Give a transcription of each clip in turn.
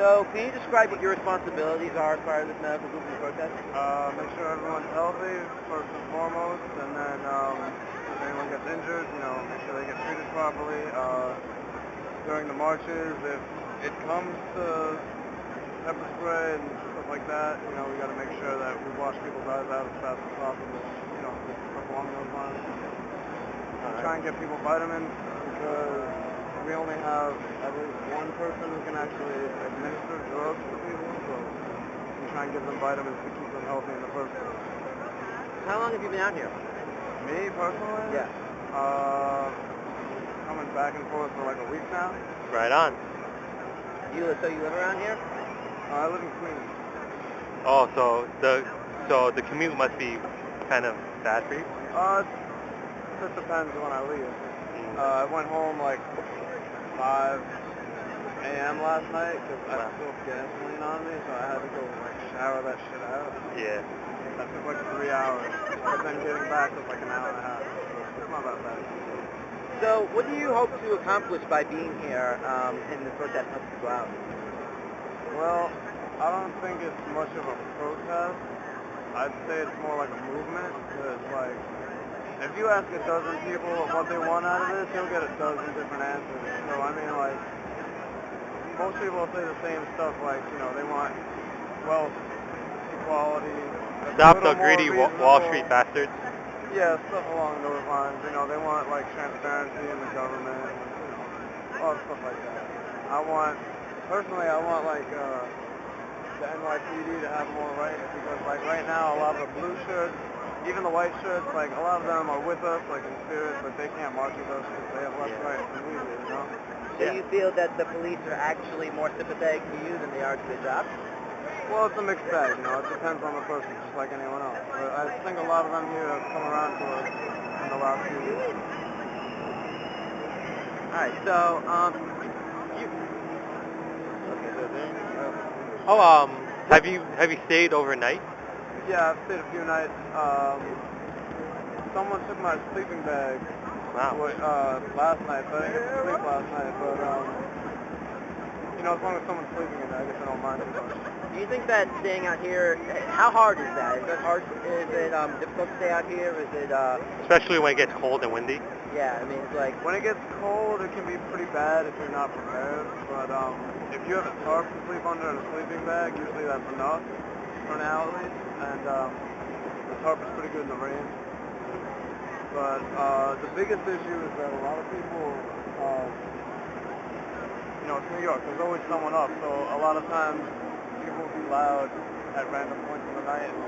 So, can you describe what your responsibilities are as part of this medical group in the protest? Make sure everyone's healthy, first and foremost, and then if anyone gets injured, make sure they get treated properly. During the marches, if it comes to pepper spray and stuff like that, we got to make sure that we wash people's eyes out as fast as possible, stuff along those lines. Try and get people vitamins because we only have at least one person who can actually administer drugs to people, so we try and give them vitamins to keep them healthy in the first place. How long have you been out here? Me, personally? Yeah. Coming back and forth for like a week now. Right on. So you live around here? I live in Queens. Oh, so the commute must be kind of bad for you? It depends when I leave. I went home like 5 a.m. last night because I spilled gasoline on me, so I had to go like shower that shit out. Yeah. That took like 3 hours, but then getting back was like an hour and a half. So it's not that bad. So, what do you hope to accomplish by being here in the protest help you go out? Well, I don't think it's much of a protest. I'd say it's more like a movement, because like, if you ask a dozen people what they want out of this, you'll get a dozen different answers. So I mean, like, most people say the same stuff, like, they want wealth, equality. Stop the greedy Wall Street bastards. Yeah, stuff along those lines. They want like transparency in the government, all stuff like that. Personally, I want like the NYPD to have more rights because like right now, a lot of the blue shirts, even the white shirts, like a lot of them are with us, like in spirit, but they can't march with us because they have less rights than we do. So you feel that the police are actually more sympathetic to you than they are to their job? Well, it's a mixed bag, it depends on the person, just like anyone else. But I think a lot of them here have come around to us in the last few years. Alright, so, have you stayed overnight? Yeah, I've stayed a few nights. Someone took my sleeping bag. Wow. Last night, so I didn't get to sleep last night, but, as long as someone's sleeping in there, I guess I don't mind too much. do you think that staying out here, how hard is that? Is it hard, is it difficult to stay out here? Is it, Especially when it gets cold and windy? yeah, I mean, it's like, When it gets cold, it can be pretty bad if you're not prepared, but if you have a tarp to sleep under and a sleeping bag, usually that's enough, for now at least, and the tarp is pretty good in the rain. But the biggest issue is that a lot of people, it's New York, there's always someone up, so a lot of times people will be loud at random points in the night and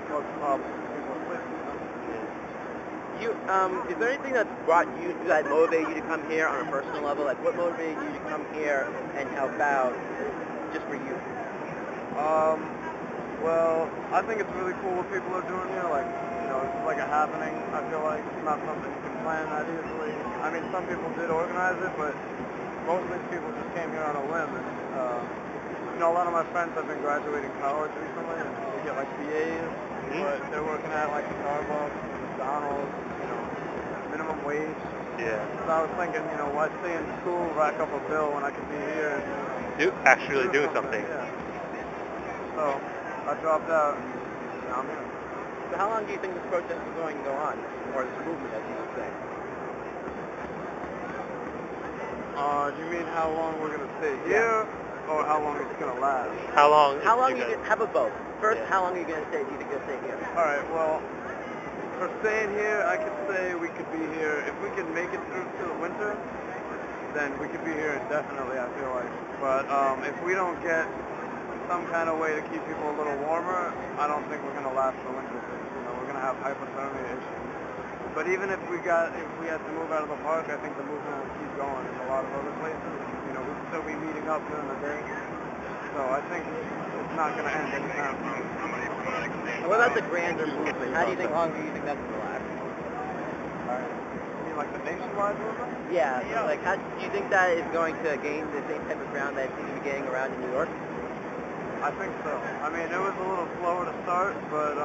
cause problems when people are sleeping. is there anything that motivated you to come here on a personal level? Like, what motivated you to come here and help out just for you? Well, I think it's really cool what people are doing here. Like, it's like a happening. I feel like it's not something you can plan that easily. I mean, some people did organize it, but most of these people just came here on a whim. And, a lot of my friends have been graduating college recently, and they get like BAs, but they're working at like Starbucks, McDonald's, minimum wage. Yeah. So I was thinking, why stay in school, rack up a bill when I could be here and Actually doing something. Yeah. So I dropped out, and now I'm here. So how long do you think this protest is going to go on? Or this movement, as you would say? Do you mean how long we're going to stay here, or how long it's going to last? How long? How long have a both. First, how long are you going to stay? Do you think you'll stay here? Alright, well, for staying here, I could say we could be here, if we can make it through to the winter, then we could be here indefinitely, I feel like. But if we don't get some kind of way to keep people a little warmer, I don't think we're going to last the winter, because, we're going to have hypothermia issues. But even if we had to move out of the park, I think the movement will keep going in a lot of other places. We'll still be meeting up during the day. So I think it's not going to end anytime soon. And what about the grander movement? How long do you think that's going to last? You mean like the nationwide movement? Yeah, so like, how do you think that is going to gain the same type of ground that it seems to be getting around in New York? I think so. I mean, it was a little slower to start, but,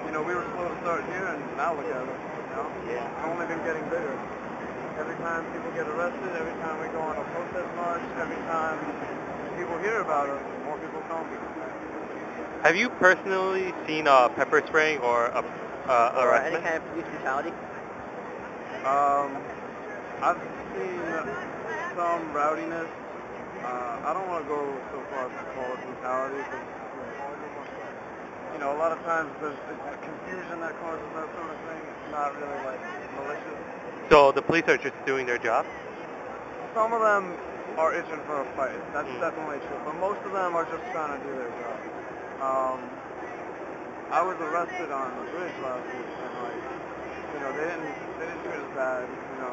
we were slow to start here, and now look at it, Yeah. It's only been getting bigger. Every time people get arrested, every time we go on a protest march, every time people people hear about us, the more people come. Have you personally seen pepper spraying or Or any harassment? kind of police brutality? I've seen some rowdiness. I don't want to go so far as to call it brutality, because, you know, a lot of times there's confusion that causes that sort of thing. It's not really, like, malicious. So the police are just doing their job? Some of them are itching for a fight. That's definitely true. But most of them are just trying to do their job. I was arrested on the bridge last week, and, like, you know, they didn't treat us bad, you know.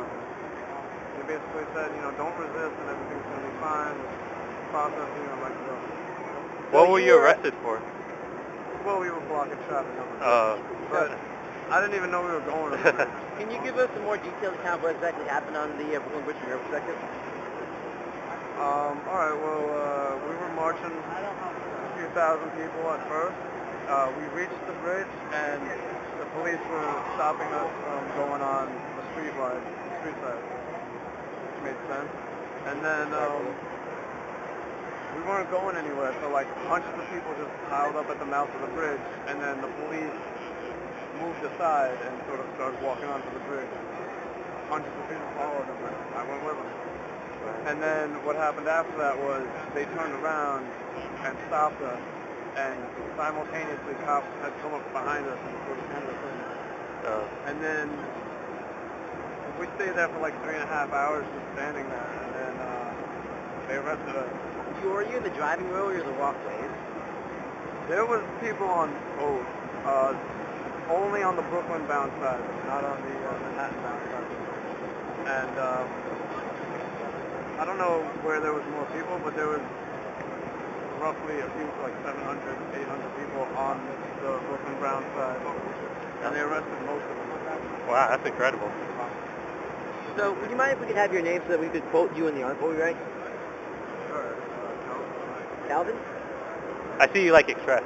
They basically said, you know, don't resist and everything's going to be fine. Process you and let you go. What were you arrested for? Well, we were blocking traffic on the bridge. But I didn't even know we were going to the bridge. Can you give us a more detailed account of what exactly happened on the Brooklyn Bridge from your perspective? Alright, well, we were marching a few thousand people at first. We reached the bridge, and the police were stopping us from going on the street side, which made sense. And then, we weren't going anywhere, so like hundreds of people just piled up at the mouth of the bridge, and then the police moved aside and sort of started walking onto the bridge. Hundreds of people followed them, and I went with them. And then what happened after that was they turned around and stopped us, and simultaneously cops had come up behind us and sort of handed us in. And then we stayed there for like 3.5 hours just standing there, and then they arrested us. Were you in the driving road or the walkways? There was people on both, only on the Brooklyn bound side, not on the Manhattan bound side. And I don't know where there was more people, but there was roughly a few, like 700, 800 people on the Brooklyn bound side, and they arrested most of them. Wow, that's incredible. So, would you mind if we could have your name so that we could quote you in the article we write? Sure. Calvin? I see you like Express.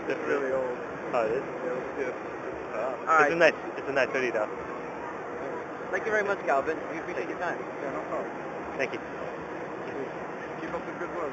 It's really old. Oh, it is? Yeah, let's see it. All right. It's a nice hoodie though. Thank you very much, Calvin. We appreciate your time. Yeah, no problem. Thank you.